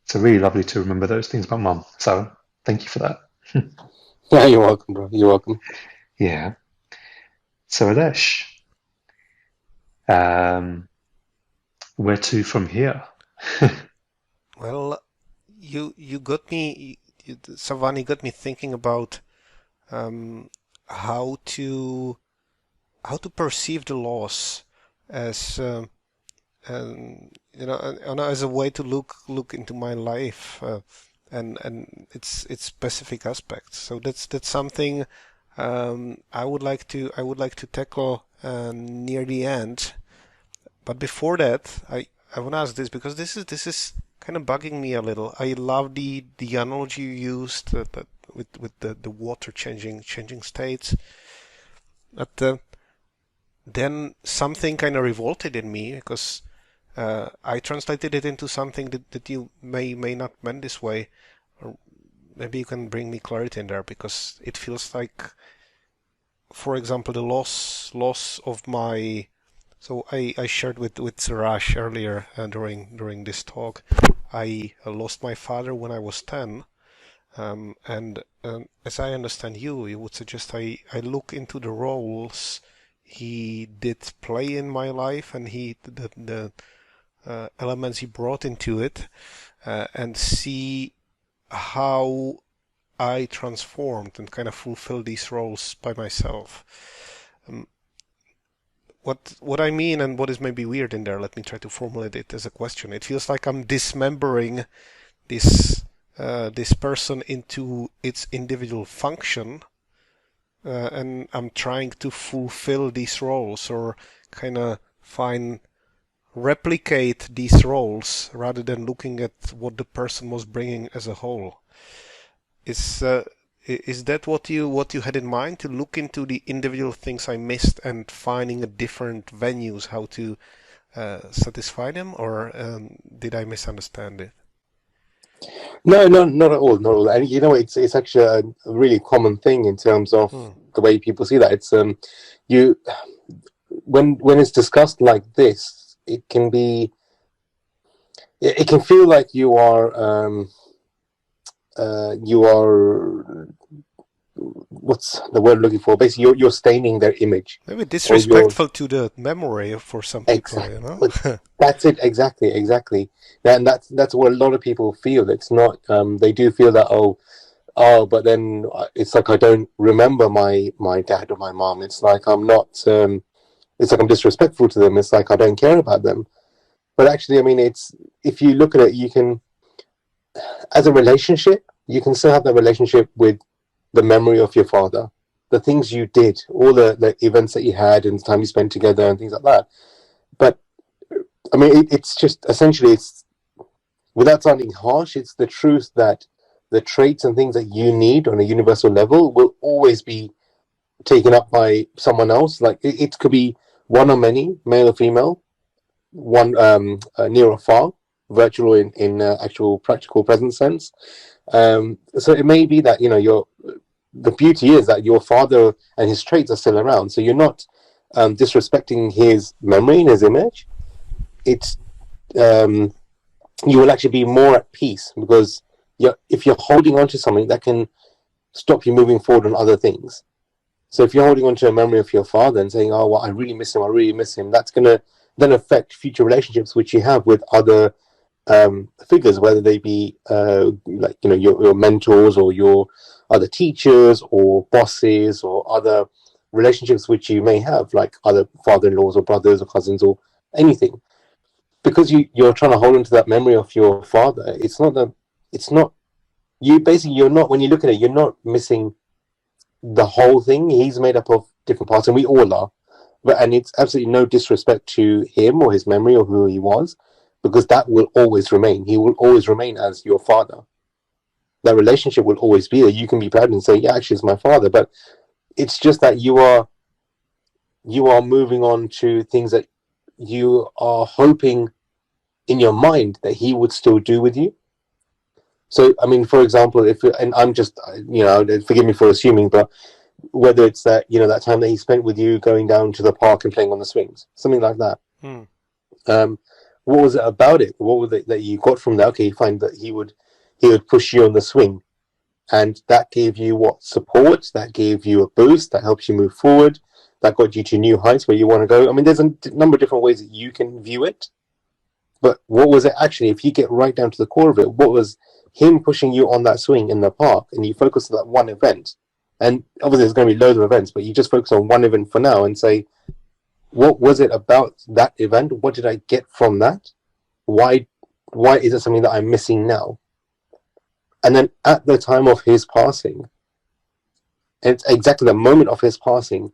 So really lovely to remember those things about Mum. So thank you for that. Yeah, you're welcome, bro. You're welcome. Yeah. So Adesh, where to from here? Well, you got me, Savani got me thinking about how to perceive the loss as as a way to look into my life and its specific aspects. So that's something I would like to tackle near the end. But before that, I want to ask this, because this is kind of bugging me a little. I love the analogy you used with the water changing states. But then something kind of revolted in me, because I translated it into something that you may not meant this way. Or maybe you can bring me clarity in there, because it feels like, for example, the loss of my. So I shared with Suraj earlier during this talk. I lost my father when I was 10, and as I understand you would suggest I look into the roles he did play in my life, and the elements he brought into it, and see how I transformed and kind of fulfilled these roles by myself. What I mean, and what is maybe weird in there, let me try to formulate it as a question. It feels like I'm dismembering this person into its individual function, and I'm trying to fulfill these roles, or kind of replicate these roles, rather than looking at what the person was bringing as a whole. Is that what you had in mind, to look into the individual things I missed and finding a different venues how to satisfy them, or did I misunderstand it? No, not at all, not at all. And it's actually a really common thing in terms of the way people see that. It's when it's discussed like this, it can feel like you are what's the word I'm looking for? Basically, you're staining their image. Maybe disrespectful to the memory for some people. Exactly. That's it. Exactly. And that's what a lot of people feel. It's not. They do feel that but then it's like I don't remember my dad or my mom. It's like I'm not. It's like I'm disrespectful to them. It's like I don't care about them. But actually, I mean, it's if you look at it, you can, as a relationship, you can still have that relationship with the memory of your father, the things you did, all the events that you had and the time you spent together and things like that. But I mean, it's just essentially, it's without sounding harsh, it's the truth that the traits and things that you need on a universal level will always be taken up by someone else. Like it could be one or many, male or female, one near or far, virtual in actual practical present sense. So it may be that the beauty is that your father and his traits are still around. So you're not disrespecting his memory and his image. It's you will actually be more at peace because if you're holding on to something that can stop you moving forward on other things. So if you're holding on to a memory of your father and saying, "Oh, well, I really miss him," that's going to then affect future relationships which you have with other figures, whether they be your mentors or your other teachers or bosses or other relationships which you may have, like other father-in-laws or brothers or cousins or anything. Because you're trying to hold on to that memory of your father. It's not you. Basically, you're not, when you look at it, you're not missing the whole thing. He's made up of different parts, and we all are. And it's absolutely no disrespect to him or his memory or who he was, because that will always remain. He will always remain as your father. That relationship will always be there. You can be proud and say, "Yeah, actually, it's my father," but it's just that you are moving on to things that you are hoping in your mind that he would still do with you. So, I mean, for example, and I'm just, forgive me for assuming, but whether it's that time that he spent with you going down to the park and playing on the swings, something like that. Hmm. What was it about it? What was it that you got from that? Okay, you find that he would push you on the swing, and that gave you what support? That gave you a boost. That helps you move forward. That got you to new heights where you want to go. I mean, there's a number of different ways that you can view it. But what was it actually? If you get right down to the core of it, what was him pushing you on that swing in the park, and you focus on that one event? And obviously, there's going to be loads of events, but you just focus on one event for now and say, what was it about that event? What did I get from that? Why is it something that I'm missing now? And then at the time of his passing, and it's exactly the moment of his passing,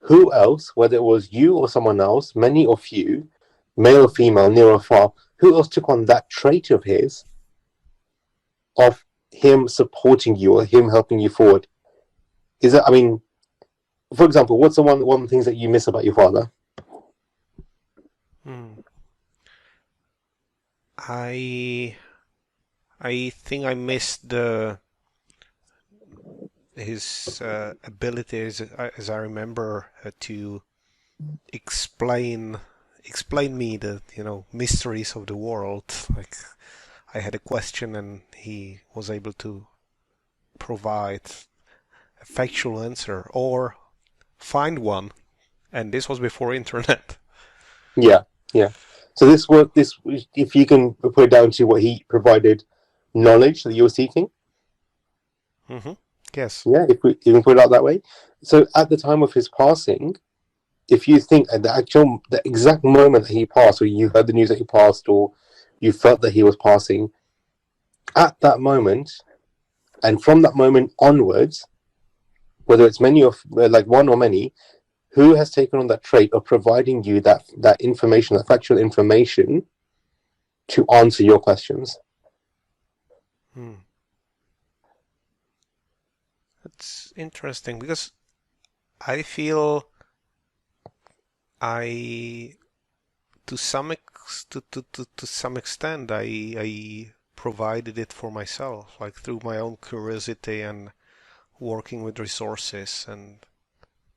who else, whether it was you or someone else, many or few, male or female, near or far, who else took on that trait of his, of him supporting you or him helping you forward? Is it, I mean, for example, what's the one of the things that you miss about your father? I think I missed his ability, as I remember, to explain me the mysteries of the world. Like I had a question and he was able to provide a factual answer or find one, and this was before internet. Yeah, yeah. So this, if you can put it down to what he provided, knowledge that you were seeking. Mm-hmm. Yes. Yeah, if we even put it out that way. So at the time of his passing, if you think at the exact moment that he passed, or you heard the news that he passed, or you felt that he was passing, at that moment, and from that moment onwards, whether it's many of like one or many, who has taken on that trait of providing you that information, that factual information, to answer your questions? That's interesting because I feel I to some extent I provided it for myself, like through my own curiosity and working with resources and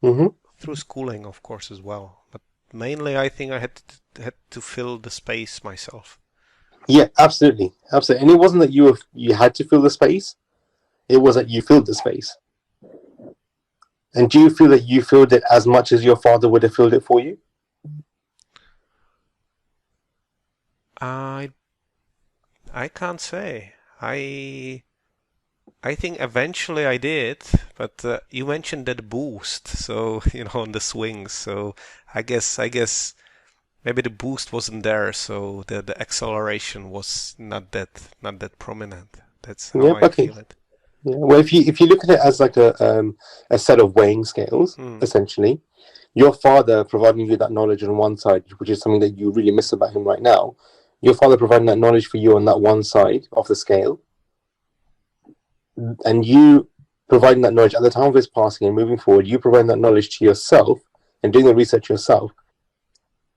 Mm-hmm. through schooling, of course, as well. But mainly, I think I had to fill the space myself. Yeah, absolutely, absolutely. And it wasn't that you had to fill the space; it was that you filled the space. And do you feel that you filled it as much as your father would have filled it for you? I can't say. I think eventually I did, but you mentioned that boost, so on the swings. So I guess maybe the boost wasn't there, so the acceleration was not that prominent. That's how Yeah, I okay. feel it. Yeah. Well, if you look at it as like a set of weighing scales, Hmm. essentially, your father providing you that knowledge on one side, which is something that you really miss about him right now. Your father providing that knowledge for you on that one side of the scale, and you providing that knowledge at the time of his passing and moving forward, you providing that knowledge to yourself and doing the research yourself.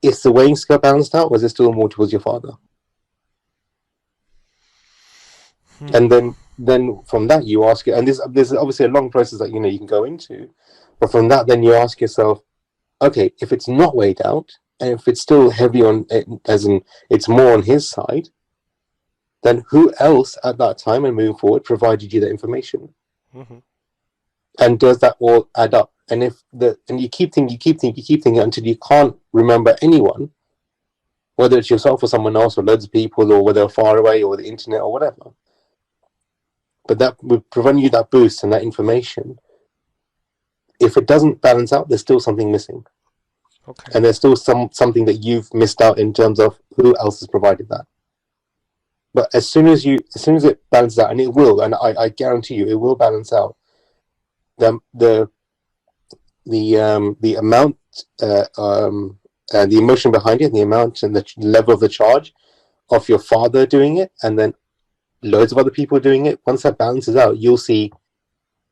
Is the weighing scale balanced out, or is it still more towards your father? And Hmm. then from that you ask it, and there's obviously a long process that you can go into, but from that then you ask yourself, okay, if it's not weighed out, and if it's still heavy on it, as in it's more on his side, then who else at that time and moving forward provided you that information? Hmm. And does that all add up? And if the and you keep thinking until you can't remember anyone, whether it's yourself or someone else or loads of people or whether they're far away or the internet or whatever. But that would provide you that boost and that information. If it doesn't balance out, there's still something missing. Okay. And there's still something that you've missed out in terms of who else has provided that. But as soon as it balances out, and it will, and I guarantee you, it will balance out. The the the amount, the emotion behind it, the amount and the level of the charge of your father doing it, and then loads of other people doing it. Once that balances out, you'll see,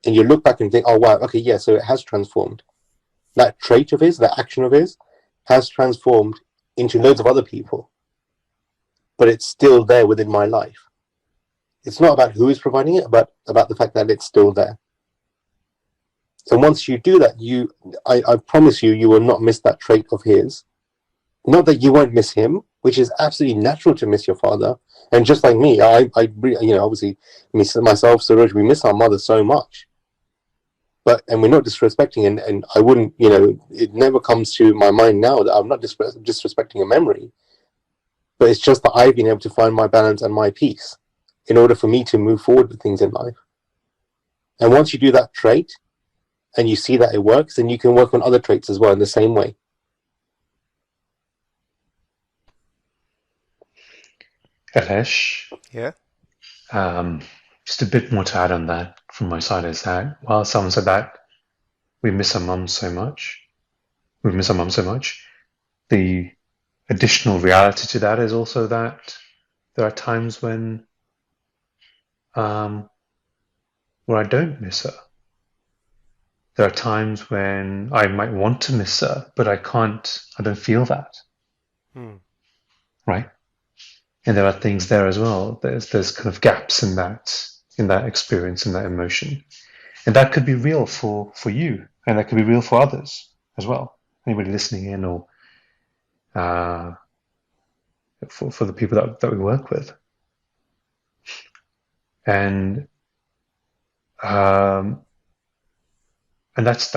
and you look back and think, oh wow, okay, yeah, so it has transformed. That trait of his, that action of his, has transformed into loads of other people, but it's still there within my life. It's not about who is providing it, but about the fact that it's still there. And once you do that, I promise you, you will not miss that trait of his. Not that you won't miss him, which is absolutely natural to miss your father. And just like me, obviously, myself, Suraj, we miss our mother so much. And we're not disrespecting, and I wouldn't, it never comes to my mind now that I'm not disrespecting a memory, but it's just that I've been able to find my balance and my peace in order for me to move forward with things in life. And once you do that trait and you see that it works, then you can work on other traits as well in the same way. Alesh, Yeah. um, just a bit more to add on that from my side is that while someone said that we miss our mum so much, we miss our mum so much, the additional reality to that is also that there are times um, where I don't miss her. There are times when I might want to miss her, but I can't, I don't feel that, Hmm. right? And there are things there as well. There's kind of gaps in that experience, in that emotion. And that could be real for you, and that could be real for others as well. Anybody listening in, or uh, for the people that we work with. And um, and that's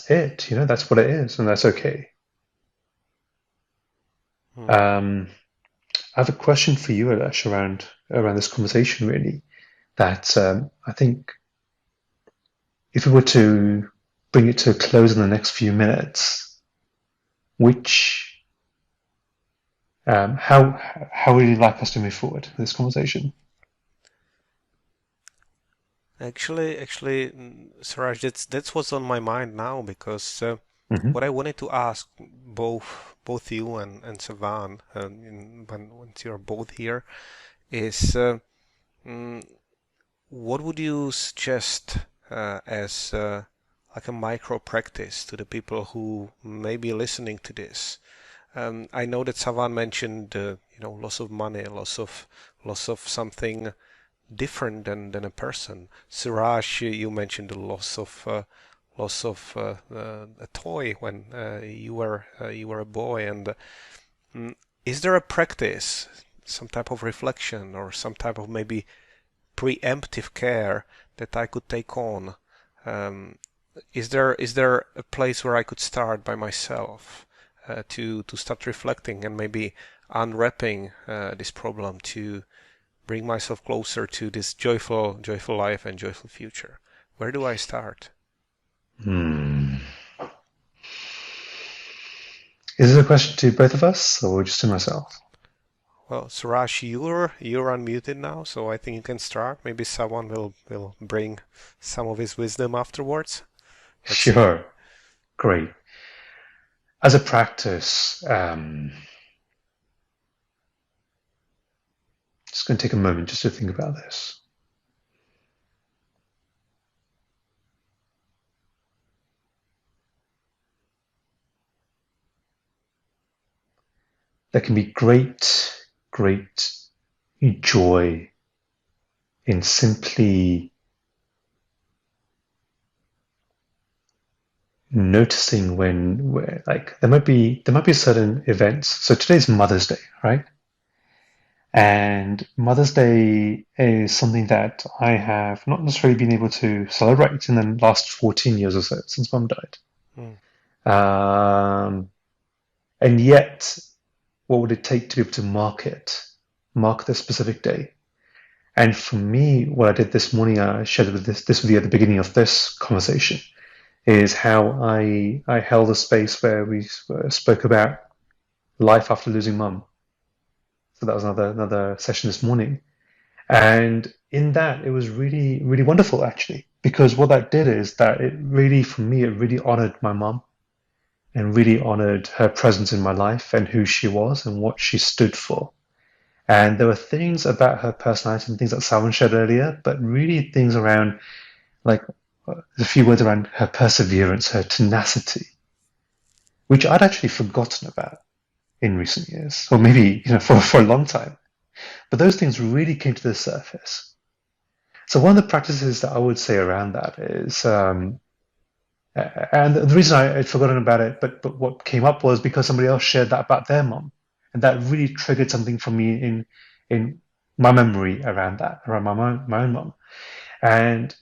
it, that's what it is, and that's okay. Hmm. I have a question for you, Alesh, around this conversation, really. That I think if we were to bring it to a close in the next few minutes, which how would you like us to move forward with this conversation? Actually, Suraj, that's what's on my mind now because Hmm. what I wanted to ask both you and Savan, when once you're both here, is mm, what would you suggest as like a micro practice to the people who may be listening to this? I know that Savan mentioned, loss of money, loss of something different than a person. Suraj, you mentioned the loss of a toy when you were a boy. And mm, is there a practice, some type of reflection, or some type of maybe preemptive care that I could take on? Um, is there a place where I could start by myself to start reflecting and maybe unwrapping this problem to bring myself closer to this joyful life and joyful future? Where do I start? Hmm. Is it a question to both of us or just to myself? Well, Suraj, you're unmuted now, so I think you can start. Maybe someone will bring some of his wisdom afterwards. Let's see. Sure. Great. As a practice, just going to take a moment just to think about this. There can be great joy in simply noticing where like there might be certain events. So today's Mother's Day, right? And Mother's Day is something that I have not necessarily been able to celebrate in the last 14 years or so since Mum died. Mm. And yet, what would it take to be able to mark this specific day? And for me, what I did this morning, I shared this with you at the beginning of this conversation, is how I held a space where we spoke about life after losing mum. So that was another session this morning. And in that, it was really, really wonderful, actually, because what that did is that it really, for me, it really honored my mum and really honored her presence in my life and who she was and what she stood for. And there were things about her personality and things that Salman shared earlier, but really things around, like, a few words around her perseverance, her tenacity, which I'd actually forgotten about in recent years, or maybe, for a long time. But those things really came to the surface. So one of the practices that I would say around that is, and the reason I had forgotten about it, but what came up was because somebody else shared that about their mom, and that really triggered something for me in my memory around that, around my own mom. And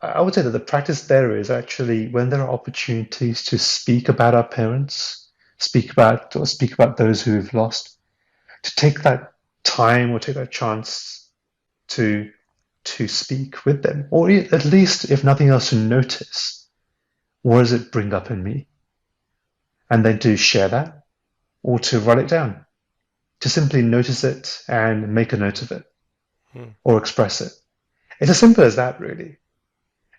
I would say that the practice there is actually when there are opportunities to speak about our parents, speak about those who we've lost, to take that time or take that chance to speak with them, or at least, if nothing else, to notice what does it bring up in me, and then to share that or to write it down, to simply notice it and make a note of it or express it. It's as simple as that, really.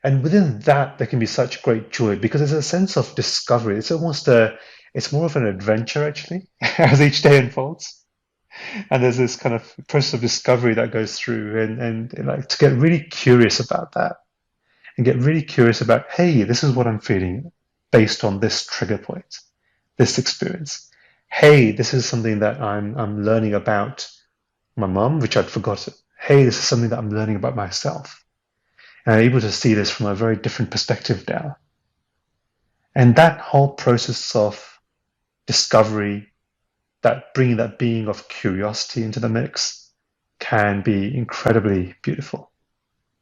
And within that, there can be such great joy because there's a sense of discovery. It's more of an adventure, actually, as each day unfolds. And there's this kind of process of discovery that goes through, and like to get really curious about that and get really curious about, hey, this is what I'm feeling based on this trigger point, this experience. Hey, this is something that I'm learning about my mom, which I'd forgotten. Hey, this is something that I'm learning about myself. And I'm able to see this from a very different perspective now. And that whole process of discovery, that bringing that being of curiosity into the mix, can be incredibly beautiful.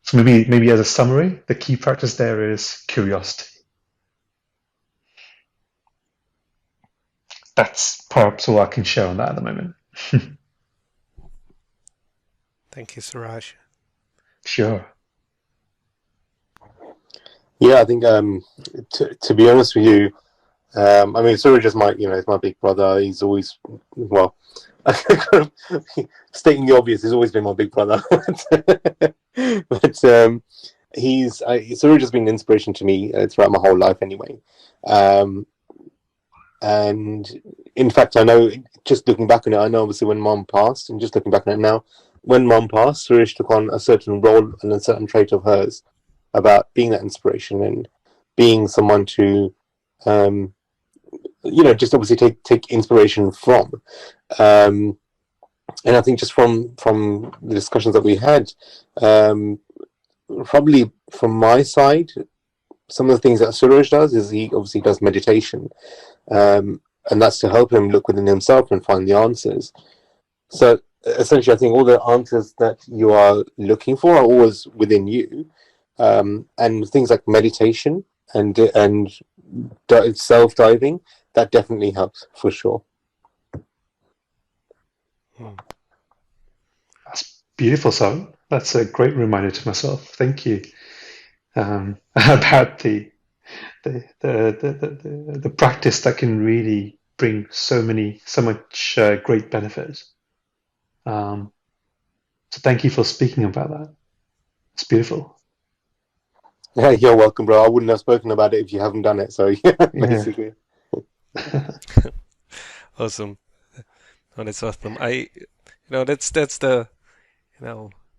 So maybe as a summary, the key practice there is curiosity. That's perhaps all I can share on that at the moment. Thank you, Suraj. Sure. Yeah, I think to be honest with you, I mean, Suraj is is my big brother. He's always, well, stating the obvious, he's always been my big brother. But Suraj has been an inspiration to me throughout my whole life, anyway. And in fact, I know, just looking back on it, I know obviously when Mom passed, and just looking back on it now, when Mom passed, Suraj took on a certain role and a certain trait of hers about being that inspiration and being someone to just obviously take inspiration from. And I think just from the discussions that we had, probably from my side, some of the things that Suraj does is he obviously does meditation, and that's to help him look within himself and find the answers. So essentially, I think all the answers that you are looking for are always within you, and things like meditation and self-diving, that definitely helps for sure. Beautiful, son. That's a great reminder to myself. Thank you. About the practice that can really bring so much great benefit. Um, so thank you for speaking about that. It's beautiful. Yeah, you're welcome, bro. I wouldn't have spoken about it if you haven't done it. So yeah, Yeah. basically. Awesome. Oh, that's awesome. That's the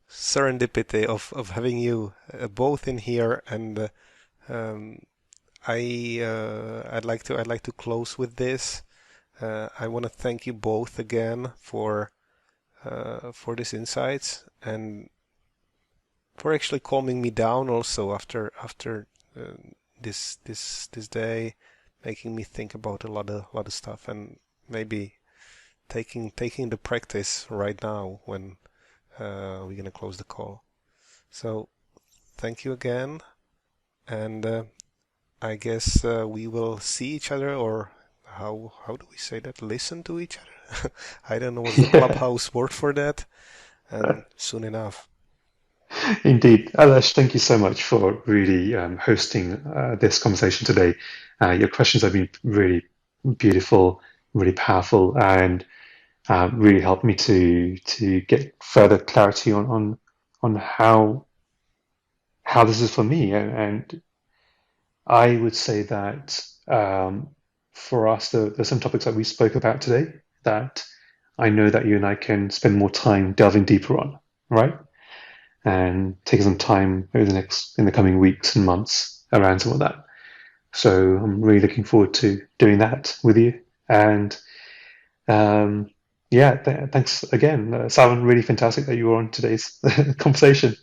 serendipity of having you both in here, and um, I'd like to close with this. I want to thank you both again for these insights and for actually calming me down also after uh, this day, making me think about a lot of stuff, and maybe taking the practice right now when we're gonna close the call. So thank you again, and I guess we will see each other, or how do we say that? Listen to each other. I don't know what's the Yeah. clubhouse word for that, and soon enough. Indeed. Alesh, thank you so much for really hosting this conversation today. Your questions have been really beautiful, really powerful, and really helped me to get further clarity on how this is for me. And I would say that for us, there's some topics that we spoke about today that I know that you and I can spend more time delving deeper on, right? And taking some time over in the coming weeks and months around some of that. So I'm really looking forward to doing that with you. And yeah, thanks again, Simon. Really fantastic that you were on today's conversation.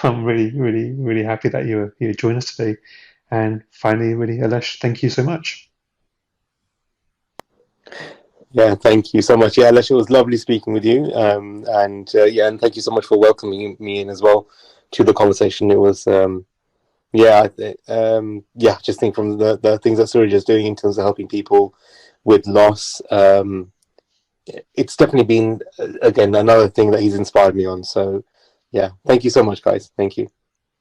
I'm really happy that you joined us today. And finally, really, Alesh, thank you so much. Yeah, thank you so much. Yeah, Lesha, it was lovely speaking with you. And yeah, and thank you so much for welcoming me in as well to the conversation. It was yeah, yeah, just think from the things that Suraj is doing in terms of helping people with loss. It's definitely been again another thing that he's inspired me on. So yeah, thank you so much, guys. Thank you.